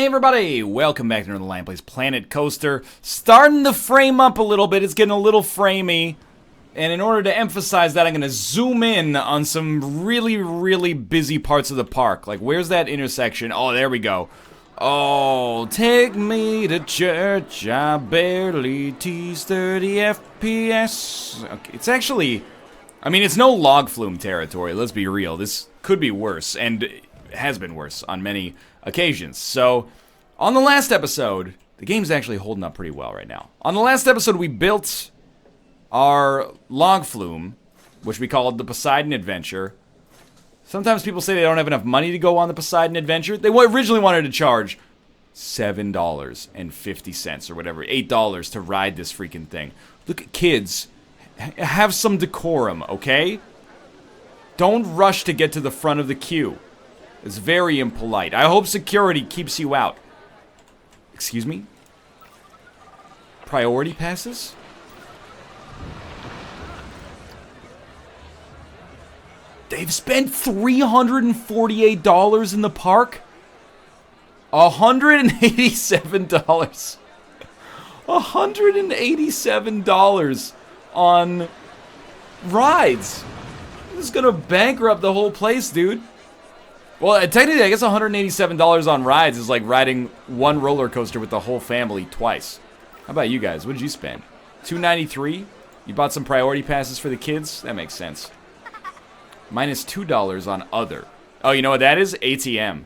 everybody, welcome back to Northernlion Plays Planet Coaster. Starting to frame up a little bit, it's getting a little framey. And in order to emphasize that, I'm going to zoom in on some really busy parts of the park. Like, where's that intersection? Oh, there we go. Oh, take me to church, I barely tease 30 FPS. Okay, it's actually, I mean, it's no log flume territory, let's be real. This could be worse, and has been worse on many occasions. So, on the last episode, the game's actually holding up pretty well right now. On the last episode, we built our log flume, which we called the Poseidon Adventure. Sometimes people say they don't have enough money to go on the Poseidon Adventure. They originally wanted to charge $7.50 or whatever, $8 to ride this freaking thing. Look at kids. Have some decorum, okay? Don't rush to get to the front of the queue. It's very impolite. I hope security keeps you out. Excuse me? Priority passes? They've spent $348 in the park? $187. $187 on rides. This is gonna bankrupt the whole place, dude. Well, technically, I guess $187 on rides is like riding one roller coaster with the whole family twice. How about you guys? What did you spend? $293? You bought some priority passes for the kids? That makes sense. Minus $2 on other. Oh, you know what that is? ATM.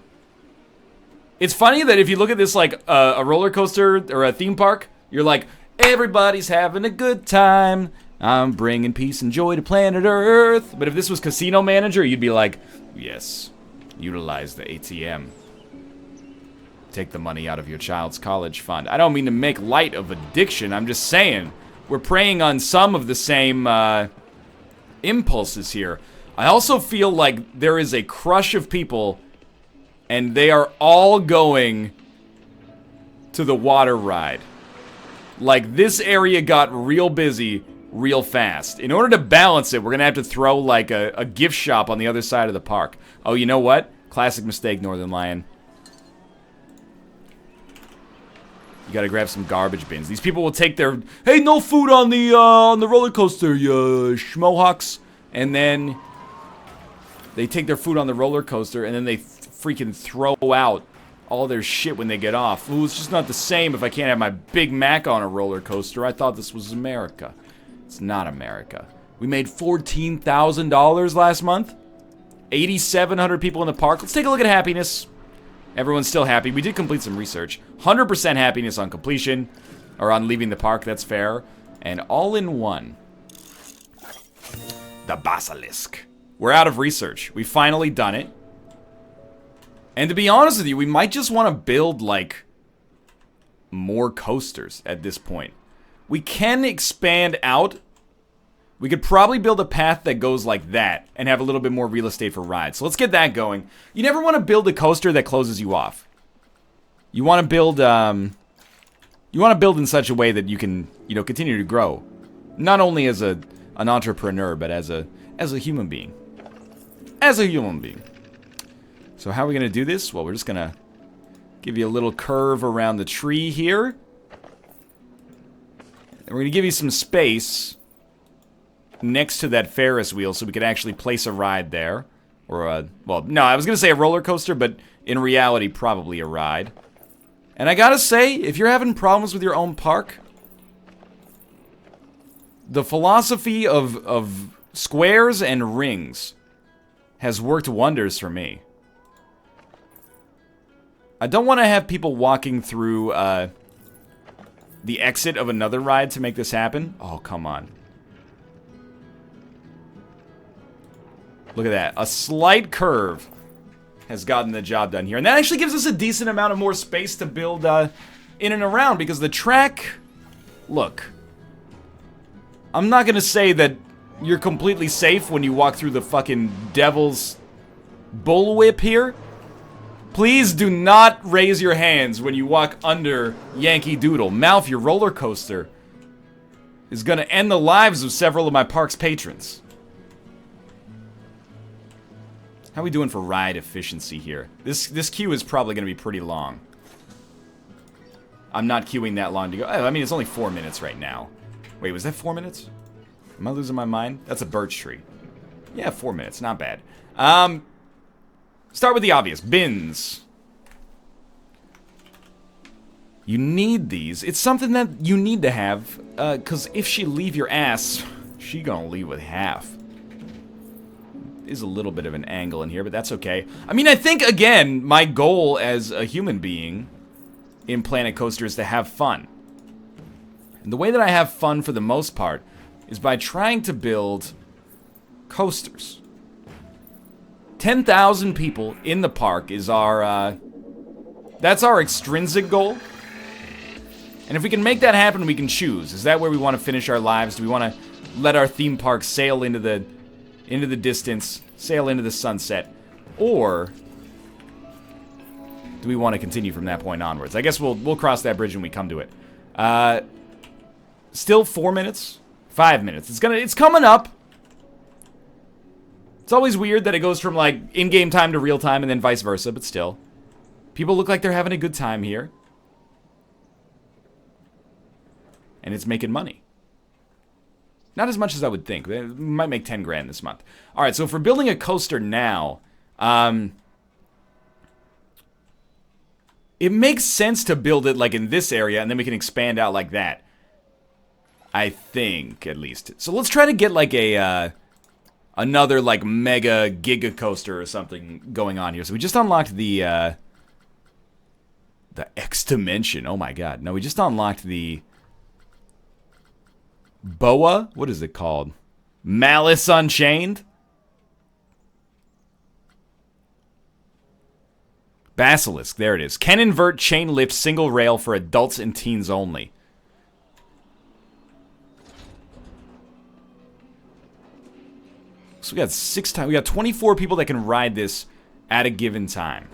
It's funny that if you look at this like a roller coaster or a theme park, you're like, everybody's having a good time. I'm bringing peace and joy to planet Earth. But if this was Casino Manager, you'd be like, yes, utilize the ATM. Take the money out of your child's college fund. I don't mean to make light of addiction. I'm just saying we're preying on some of the same impulses here. I also feel like there is a crush of people, and they are all going to the water ride. Like, this area got real busy real fast. In order to balance it, we're gonna have to throw, like, a gift shop on the other side of the park. Oh, you know what? Classic mistake, Northernlion. You gotta grab some garbage bins. These people will take their, hey, no food on the roller coaster, you schmohawks. And then they take their food on the roller coaster, and then they freaking throw out all their shit when they get off. Ooh, it's just not the same if I can't have my Big Mac on a roller coaster. I thought this was America. It's not America. We made $14,000 last month. 8,700 people in the park. Let's take a look at happiness. Everyone's still happy. We did complete some research. 100% happiness on completion, or on leaving the park, that's fair. And all in one. The Basilisk. We're out of research. We've finally done it. And to be honest with you, we might just want to build, like, more coasters at this point. We can expand out. We could probably build a path that goes like that and have a little bit more real estate for rides. So let's get that going. You never want to build a coaster that closes you off. You want to build, in such a way that you can, you know, continue to grow. Not only as an entrepreneur, but as a human being. As a human being. So how are we going to do this? Well, we're just going to give you a little curve around the tree here. And we're going to give you some space next to that Ferris wheel so we could actually place a ride there. Or well, no, I was going to say a roller coaster, but in reality, probably a ride. And I gotta say, if you're having problems with your own park, the philosophy of squares and rings has worked wonders for me. I don't want to have people walking through the exit of another ride to make this happen. Oh, come on. Look at that. A slight curve has gotten the job done here. And that actually gives us a decent amount of more space to build in and around, because the track... Look. I'm not going to say that you're completely safe when you walk through the fucking devil's bullwhip here. Please do not raise your hands when you walk under Yankee Doodle. Mouth, your roller coaster is going to end the lives of several of my park's patrons. How are we doing for ride efficiency here? This queue is probably going to be pretty long. I'm not queuing that long to go. I mean, it's only 4 minutes right now. Wait, was that 4 minutes? Am I losing my mind? That's a birch tree. Yeah, 4 minutes. Not bad. Start with the obvious. Bins. You need these. It's something that you need to have, because if she leave your ass, she gonna leave with half. Is a little bit of an angle in here, but that's okay. I mean, I think, again, my goal as a human being in Planet Coaster is to have fun. And the way that I have fun for the most part is by trying to build coasters. 10,000 people in the park is our, that's our extrinsic goal. And if we can make that happen, we can choose. Is that where we want to finish our lives? Do we want to let our theme park sail into the distance, sail into the sunset? Or do we want to continue from that point onwards? I guess we'll cross that bridge when we come to it. Still 4 minutes? 5 minutes. It's coming up. It's always weird that it goes from, like, in-game time to real time and then vice versa, but still. People look like they're having a good time here. And it's making money. Not as much as I would think. We might make 10 grand this month. Alright, so if we're building a coaster now, it makes sense to build it, like, in this area, and then we can expand out like that. I think, at least. So let's try to get, like, another, like, mega giga coaster or something going on here. So we just unlocked the X Dimension. Oh my god. No, we just unlocked the Boa? What is it called? Malice Unchained? Basilisk, there it is. Can invert chain lift single rail for adults and teens only. So we got 24 people that can ride this at a given time.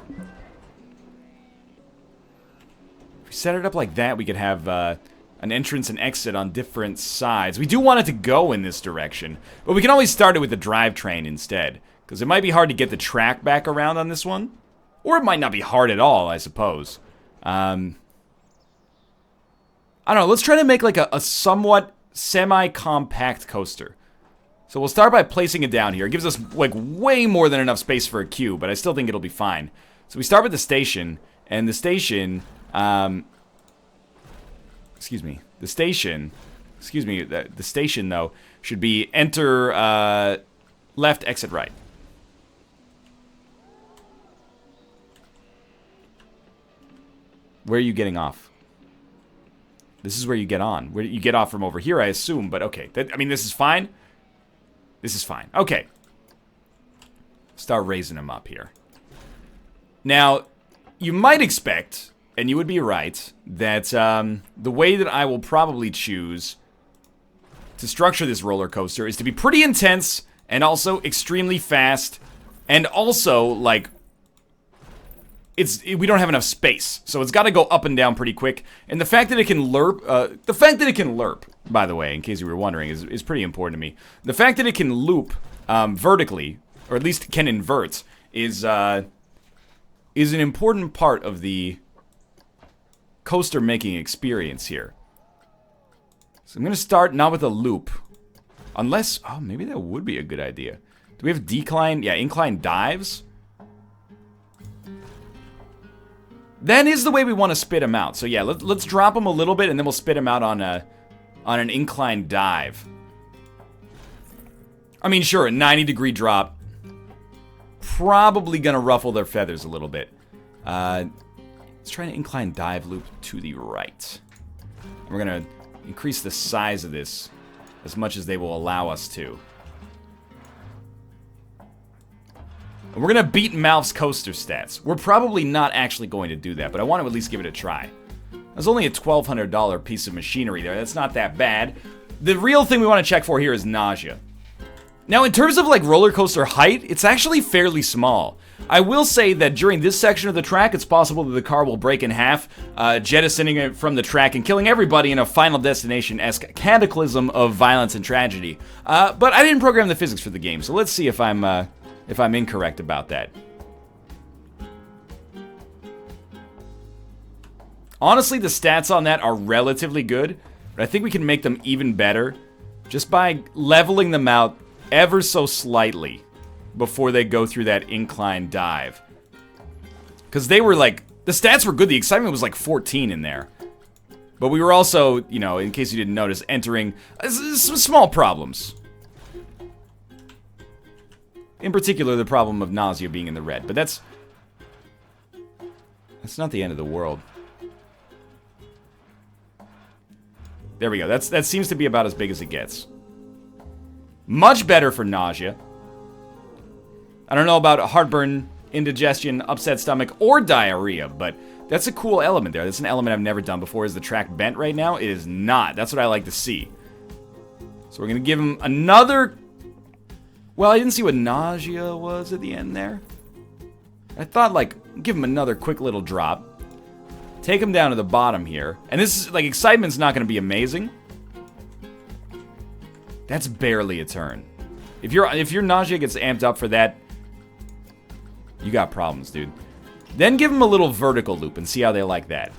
If we set it up like that, we could have an entrance and exit on different sides. We do want it to go in this direction, but we can always start it with the drivetrain instead, because it might be hard to get the track back around on this one, or it might not be hard at all, I suppose. I don't know, let's try to make like a somewhat semi-compact coaster. So we'll start by placing it down here. It gives us like way more than enough space for a queue, but I still think it'll be fine. So we start with the station, and the station, the station, though, should be enter, left, exit right. Where are you getting off? This is where you get on. Where you get off from over here, I assume, but okay. I mean, this is fine. This is fine. Okay. Start raising them up here. Now, you might expect, and you would be right, that the way that I will probably choose to structure this roller coaster is to be pretty intense and also extremely fast, and also, like, we don't have enough space, so it's got to go up and down pretty quick. And the fact that it can lerp, by the way, in case you were wondering, is pretty important to me. The fact that it can loop vertically, or at least can invert, is an important part of the coaster making experience here. So I'm gonna start not with a loop, unless maybe that would be a good idea. Do we have decline? Yeah, incline dives. That is the way we want to spit them out. So yeah, let's drop them a little bit, and then we'll spit them out on an incline dive. I mean, sure, a 90-degree drop, probably gonna ruffle their feathers a little bit. Let's try an incline dive loop to the right. We're gonna increase the size of this as much as they will allow us to. And we're gonna beat Malf's coaster stats. We're probably not actually going to do that, but I want to at least give it a try. There's only a $1,200 piece of machinery there. That's not that bad. The real thing we want to check for here is nausea. Now, in terms of like roller coaster height, it's actually fairly small. I will say that during this section of the track, it's possible that the car will break in half, jettisoning it from the track and killing everybody in a Final Destination-esque cataclysm of violence and tragedy. But I didn't program the physics for the game, so let's see if I'm incorrect about that. Honestly, the stats on that are relatively good, but I think we can make them even better just by leveling them out ever so slightly before they go through that incline dive. Because they were like, the stats were good, the excitement was like 14 in there. But we were also, you know, in case you didn't notice, entering some small problems. In particular, the problem of nausea being in the red, but that's not the end of the world. There we go. That seems to be about as big as it gets. Much better for nausea. I don't know about heartburn, indigestion, upset stomach, or diarrhea, but that's a cool element there. That's an element I've never done before. Is the track bent right now? It is not. That's what I like to see. So we're going to give him another... Well, I didn't see what nausea was at the end there. I thought, like, give him another quick little drop. Take him down to the bottom here. And this is, like, excitement's not going to be amazing. That's barely a turn. If your nausea gets amped up for that, you got problems, dude. Then give him a little vertical loop and see how they like that.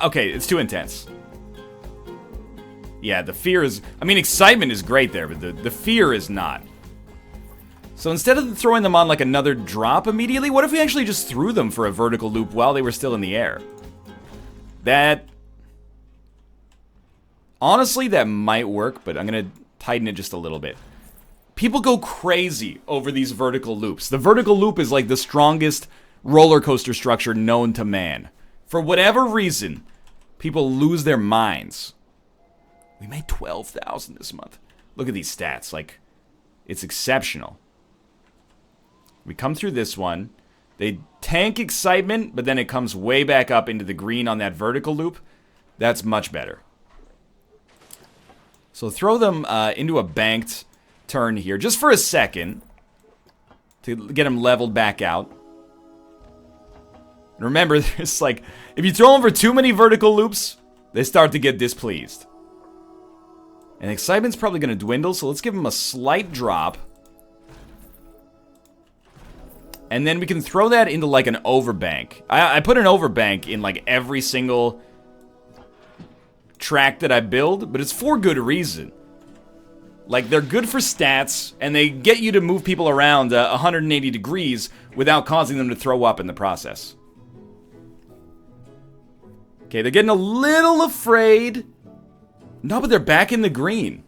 Okay, it's too intense. Yeah, the fear is... I mean, excitement is great there, but the fear is not. So instead of throwing them on like another drop immediately, what if we actually just threw them for a vertical loop while they were still in the air? That... Honestly, that might work, but I'm going to tighten it just a little bit. People go crazy over these vertical loops. The vertical loop is like the strongest roller coaster structure known to man. For whatever reason, people lose their minds. We made 12,000 this month. Look at these stats. Like, it's exceptional. We come through this one. They tank excitement, but then it comes way back up into the green on that vertical loop. That's much better. So throw them into a banked turn here, just for a second, to get them leveled back out. And remember, there's like, if you throw them for too many vertical loops, they start to get displeased. And excitement's probably going to dwindle, so let's give them a slight drop. And then we can throw that into like an overbank. I put an overbank in like every single track that I build, but it's for good reason. Like, they're good for stats, and they get you to move people around 180 degrees without causing them to throw up in the process. Okay, they're getting a little afraid. No, but they're back in the green.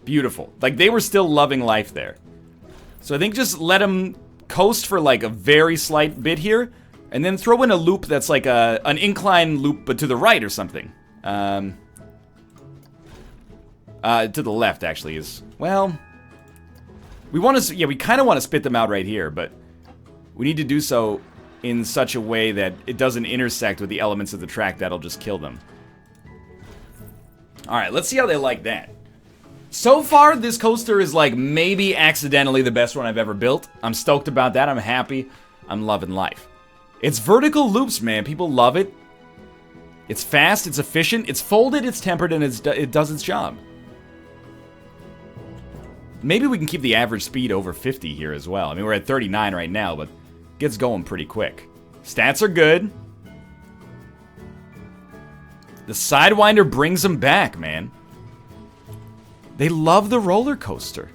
Beautiful. Like, they were still loving life there. So I think just let them coast for, like, a very slight bit here, and then throw in a loop that's like an incline loop, but to the right or something. To the left, actually, is... Well... We want to... Yeah, we kind of want to spit them out right here, but... We need to do so in such a way that it doesn't intersect with the elements of the track that'll just kill them. Alright, let's see how they like that. So far, this coaster is like maybe accidentally the best one I've ever built. I'm stoked about that. I'm happy. I'm loving life. It's vertical loops, man. People love it. It's fast, it's efficient, it's folded, it's tempered, and it does its job. Maybe we can keep the average speed over 50 here as well. I mean, we're at 39 right now, but it gets going pretty quick. Stats are good. The Sidewinder brings them back, man. They love the roller coaster.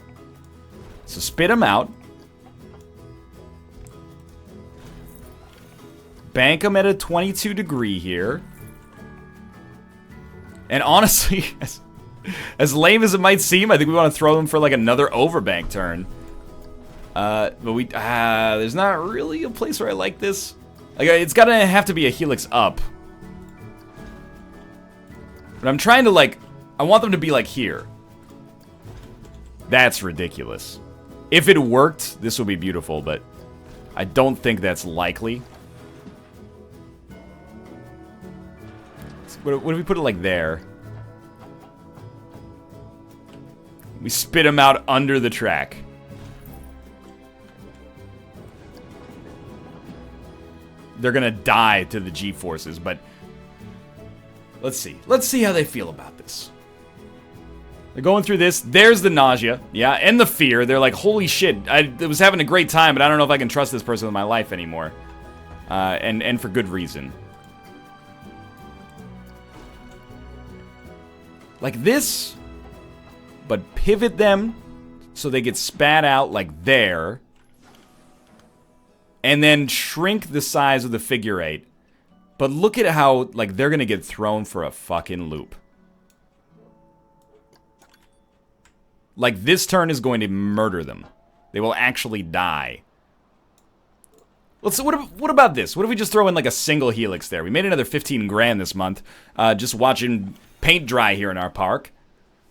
So spit them out. Bank them at a 22 degree here. And honestly, as lame as it might seem, I think we want to throw them for like another overbank turn. But there's not really a place where I like this. Like, it's gotta have to be a helix up. But I'm trying to like, I want them to be like here. That's ridiculous. If it worked, this would be beautiful, but I don't think that's likely. What if we put it like there? We spit them out under the track. They're gonna die to the G-forces, but let's see. Let's see how they feel about this. They're going through this. There's the nausea, yeah, and the fear. They're like, holy shit, I was having a great time, but I don't know if I can trust this person with my life anymore. And for good reason. Like this, but pivot them so they get spat out like there. And then shrink the size of the figure 8. But look at how, like, they're gonna get thrown for a fucking loop. Like, this turn is going to murder them. They will actually die. What about this? What if we just throw in, like, a single helix there? We made another 15 grand this month, just watching paint dry here in our park.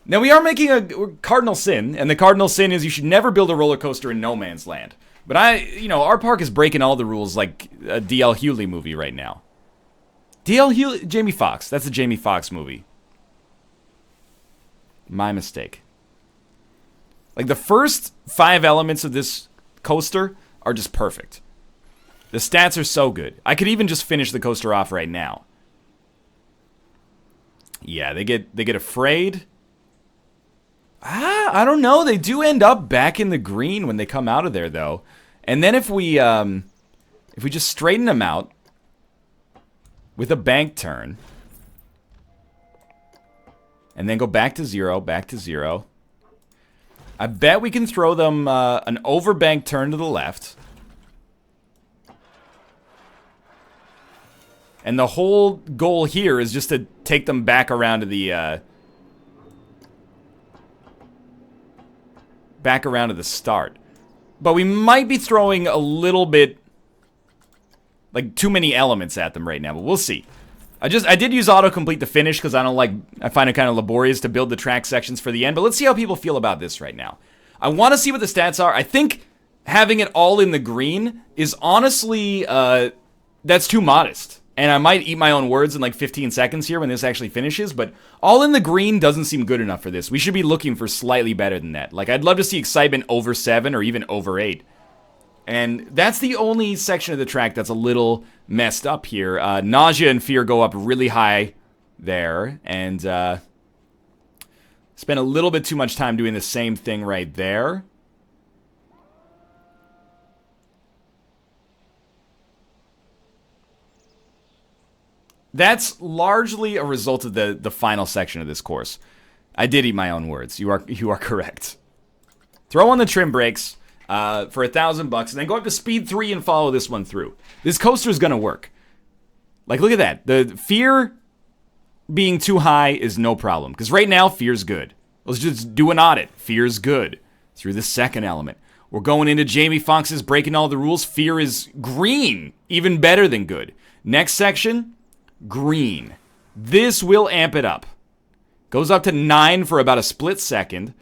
Now, we are making a cardinal sin, and the cardinal sin is you should never build a roller coaster in no man's land. But our park is breaking all the rules like a D.L. Hewley movie right now. D.L. Hewley, Jamie Foxx. That's a Jamie Foxx movie. My mistake. Like, the first 5 elements of this coaster are just perfect. The stats are so good. I could even just finish the coaster off right now. Yeah, they get afraid. I don't know. They do end up back in the green when they come out of there, though. And then if we just straighten them out with a bank turn, and then go back to 0, back to 0. I bet we can throw them an overbank turn to the left. And the whole goal here is just to take them back around to the start. But we might be throwing a little bit, like, too many elements at them right now, but we'll see. I did use autocomplete to finish because I find it kind of laborious to build the track sections for the end, but let's see how people feel about this right now. I want to see what the stats are. I think having it all in the green is honestly, that's too modest. And I might eat my own words in like 15 seconds here when this actually finishes, but all in the green doesn't seem good enough for this. We should be looking for slightly better than that. Like, I'd love to see excitement over 7 or even over 8. And that's the only section of the track that's a little messed up here. Nausea and fear go up really high there. And spent a little bit too much time doing the same thing right there. That's largely a result of the final section of this course. I did eat my own words. You are correct. Throw on the trim brakes for $1,000 and then go up to speed 3 and follow this one through. This coaster is gonna work. Like, look at that. The fear being too high is no problem because right now fear's good. Let's just do an audit. Fear's good through the second element. We're going into Jamie Foxx's breaking all the rules. Fear is green, even better than good. Next section. Green. This will amp it up. Goes up to 9 for about a split second.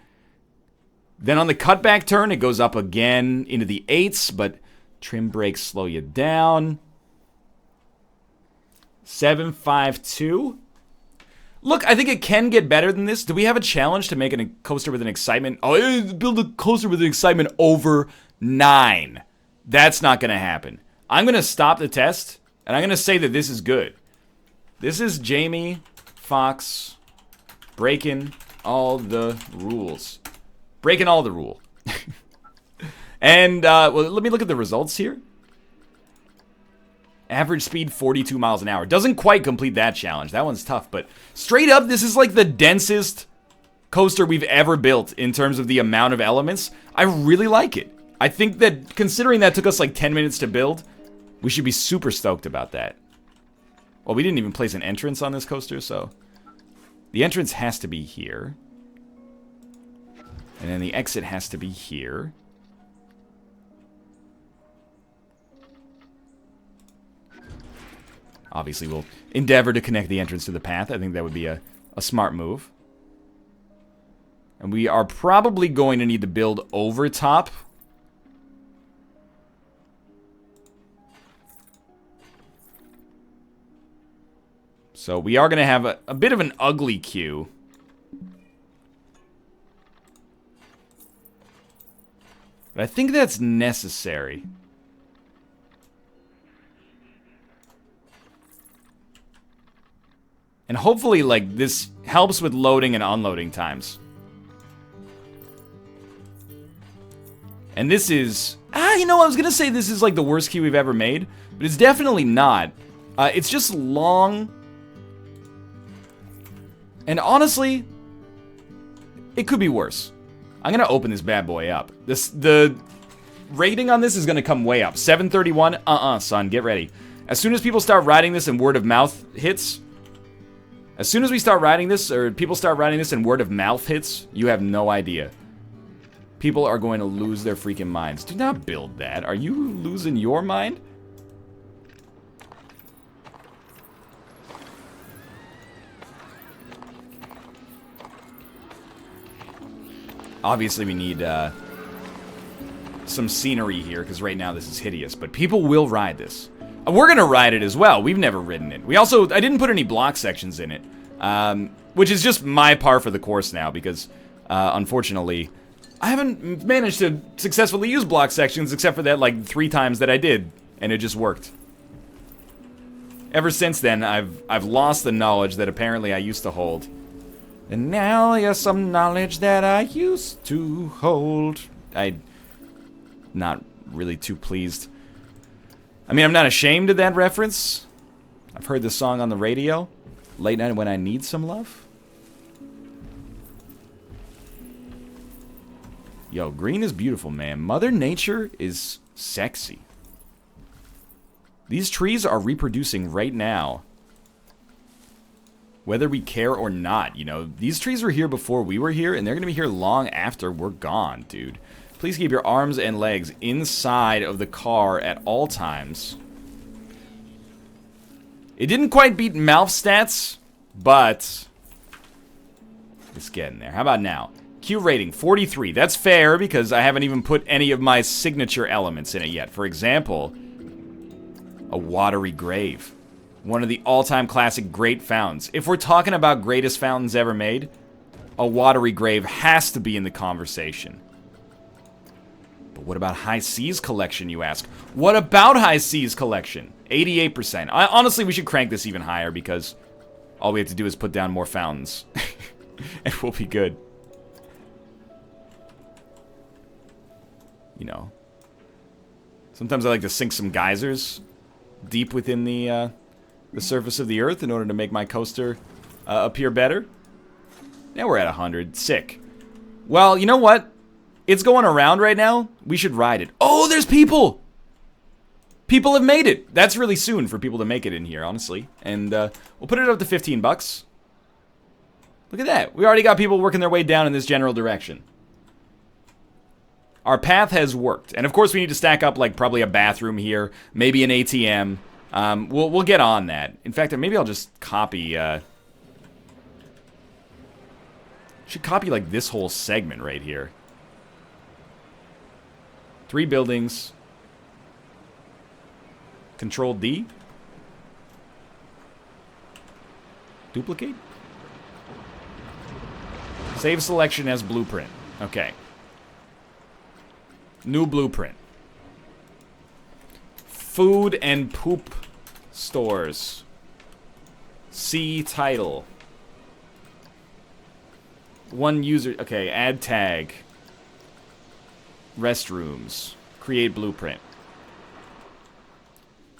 Then on the cutback turn, it goes up again into the 8s, but trim brakes slow you down. 752. Look, I think it can get better than this. Do we have a challenge to make a coaster with an excitement? Oh, build a coaster with an excitement over 9. That's not going to happen. I'm going to stop the test, and I'm going to say that this is good. This is Jamie Foxx breaking all the rules. Breaking all the rule. And, well, let me look at the results here. Average speed, 42 miles an hour. Doesn't quite complete that challenge. That one's tough, but straight up, this is like the densest coaster we've ever built in terms of the amount of elements. I really like it. I think that, considering that took us like 10 minutes to build, we should be super stoked about that. Well, we didn't even place an entrance on this coaster, so the entrance has to be here. And then the exit has to be here. Obviously, we'll endeavor to connect the entrance to the path. I think that would be a smart move. And we are probably going to need to build over top. So we are going to have a bit of an ugly queue. But I think that's necessary. And hopefully, like, this helps with loading and unloading times. And this is... you know, I was going to say this is like the worst queue we've ever made, but it's definitely not. It's just long. And honestly, it could be worse. I'm going to open this bad boy up. The rating on this is going to come way up. 731, son, get ready. As soon as people start writing this and word of mouth hits, as soon as we start writing this, or people start writing this and word of mouth hits, you have no idea. People are going to lose their freaking minds. Do not build that. Are you losing your mind? Obviously, we need some scenery here, because right now this is hideous. But people will ride this. We're going to ride it as well. We've never ridden it. I didn't put any block sections in it, which is just my par for the course now, because, unfortunately, I haven't managed to successfully use block sections, except for that, like, 3 times that I did, and it just worked. Ever since then, I've lost the knowledge that apparently I used to hold. And now there's some knowledge that I used to hold. I'm not really too pleased. I mean, I'm not ashamed of that reference. I've heard this song on the radio. Late night when I need some love. Yo, green is beautiful, man. Mother Nature is sexy. These trees are reproducing right now. Whether we care or not, you know. These trees were here before we were here, and they're going to be here long after we're gone, dude. Please keep your arms and legs inside of the car at all times. It didn't quite beat Malf stats, but it's getting there. How about now? Q rating, 43. That's fair, because I haven't even put any of my signature elements in it yet. For example, a watery grave. One of the all-time classic great fountains. If we're talking about greatest fountains ever made, a watery grave has to be in the conversation. But what about High Seas Collection, you ask? What about High Seas Collection? 88%. Honestly, we should crank this even higher, because all we have to do is put down more fountains. And we'll be good. You know. Sometimes I like to sink some geysers deep within the surface of the earth in order to make my coaster appear better. Now we're at 100. Sick. Well, you know what? It's going around right now. We should ride it. Oh, there's people! People have made it. That's really soon for people to make it in here, honestly. And we'll put it up to 15 bucks. Look at that. We already got people working their way down in this general direction. Our path has worked. And of course we need to stack up like probably a bathroom here. Maybe an ATM. We'll get on that. In fact, maybe I'll just copy... should copy like this whole segment right here. 3 buildings. Control D. Duplicate. Save selection as blueprint. Okay. New blueprint. Food and poop stores. See title. One user. Okay, add tag. Restrooms. Create blueprint.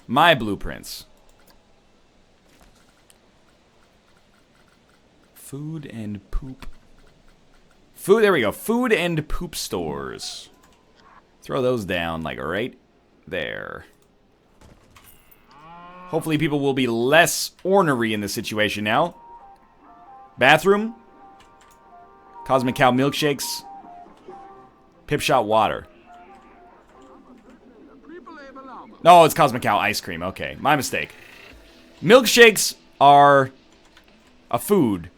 My blueprints. Food and poop. Food, there we go. Food and poop stores. Throw those down, like, right there. Hopefully people will be less ornery in this situation now. Bathroom. Cosmic Cow milkshakes. Pip Shot water. No, it's Cosmic Cow ice cream. Okay, my mistake. Milkshakes are a food.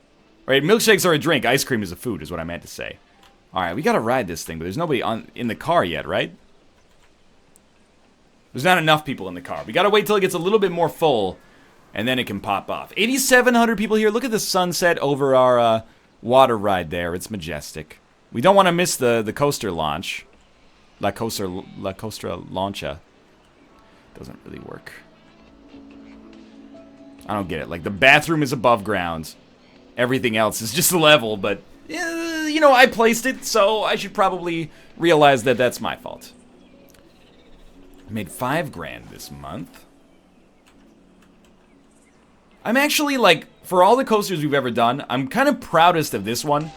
Right, milkshakes are a drink. Ice cream is a food, is what I meant to say. Alright, we gotta ride this thing, but there's nobody in the car yet, right? There's not enough people in the car. We gotta wait till it gets a little bit more full, and then it can pop off. 8,700 people here. Look at the sunset over our water ride there. It's majestic. We don't want to miss the coaster launch. La Coaster Launcha. Doesn't really work. I don't get it. Like, the bathroom is above ground. Everything else is just level, but... you you know, I placed it, so I should probably realize that that's my fault. I made $5 grand this month. I'm actually, like, for all the coasters we've ever done, I'm kind of proudest of this one.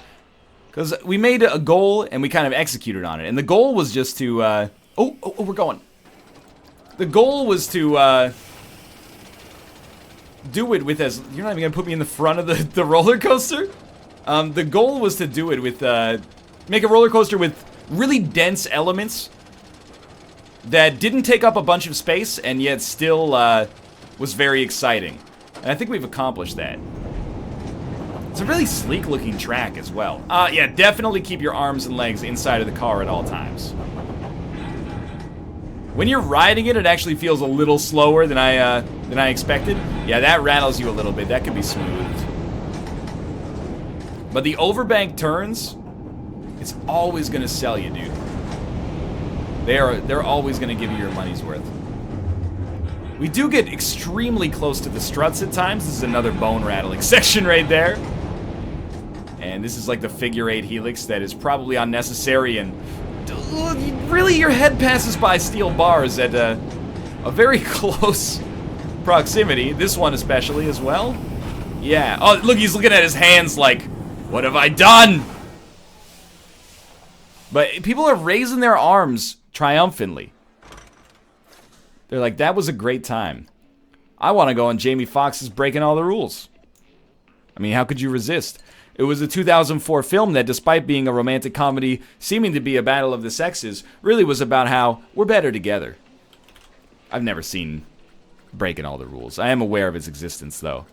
Because we made a goal, and we kind of executed on it. And the goal was just to, oh, we're going. The goal was to, do it with as... You're not even going to put me in the front of the roller coaster? The goal was to do it with, make a roller coaster with really dense elements that didn't take up a bunch of space, and yet still, was very exciting. And I think we've accomplished that. It's a really sleek-looking track as well. Yeah, definitely keep your arms and legs inside of the car at all times. When you're riding it, it actually feels a little slower than I expected. Yeah, that rattles you a little bit. That could be smooth. But the overbank turns, it's always gonna sell you, dude. They're always gonna give you your money's worth. We do get extremely close to the struts at times. This is another bone rattling section right there. And this is like the figure 8 helix that is probably unnecessary, and really your head passes by steel bars at a very close proximity. This one especially as well. Yeah. Oh, look, he's looking at his hands like, what have I done? But people are raising their arms triumphantly. They're like, that was a great time. I want to go on Jamie Foxx's Breaking All the Rules. I mean, how could you resist? It was a 2004 film that, despite being a romantic comedy seeming to be a battle of the sexes, really was about how we're better together. I've never seen Breaking All the Rules. I am aware of its existence, though.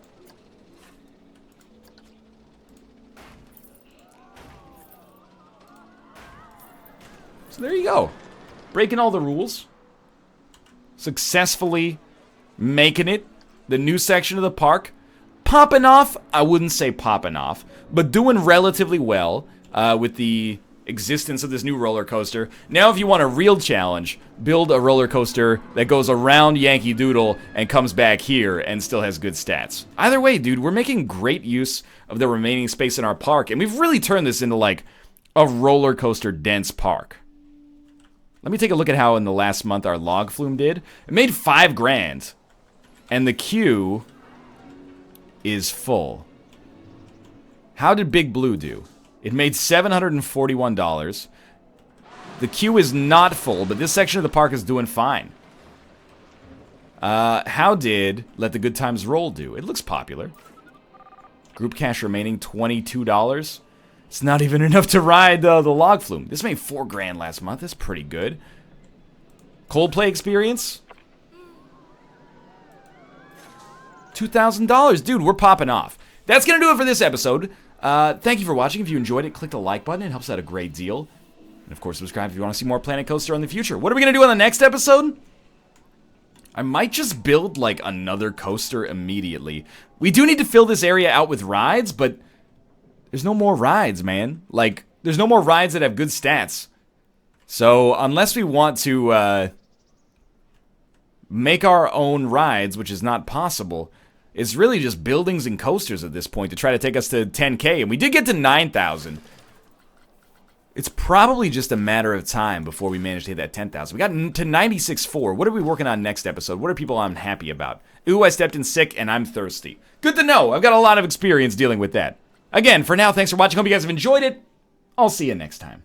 So there you go. Breaking All the Rules. Successfully making it. The new section of the park. Popping off, I wouldn't say popping off, but doing relatively well with the existence of this new roller coaster. Now if you want a real challenge, build a roller coaster that goes around Yankee Doodle and comes back here and still has good stats. Either way, dude, we're making great use of the remaining space in our park, and we've really turned this into like a roller coaster dense park. Let me take a look at how in the last month our log flume did. It made $5 grand, and the queue is full. How did Big Blue do? It made $741. The queue is not full, but this section of the park is doing fine. How did Let the Good Times Roll do? It looks popular. Group cash remaining $22. It's not even enough to ride the log flume. This made $4 grand last month. That's pretty good. Coldplay experience? $2,000. Dude, we're popping off. That's going to do it for this episode. Thank you for watching. If you enjoyed it, click the like button. It helps out a great deal. And of course, subscribe if you want to see more Planet Coaster in the future. What are we going to do on the next episode? I might just build, like, another coaster immediately. We do need to fill this area out with rides, but there's no more rides, man. Like, there's no more rides that have good stats. So, unless we want to, make our own rides, which is not possible, it's really just buildings and coasters at this point to try to take us to 10K. And we did get to 9,000. It's probably just a matter of time before we manage to hit that 10,000. We got to 96.4. What are we working on next episode? What are people unhappy about? Ooh, I stepped in sick and I'm thirsty. Good to know. I've got a lot of experience dealing with that. Again, for now, thanks for watching. Hope you guys have enjoyed it. I'll see you next time.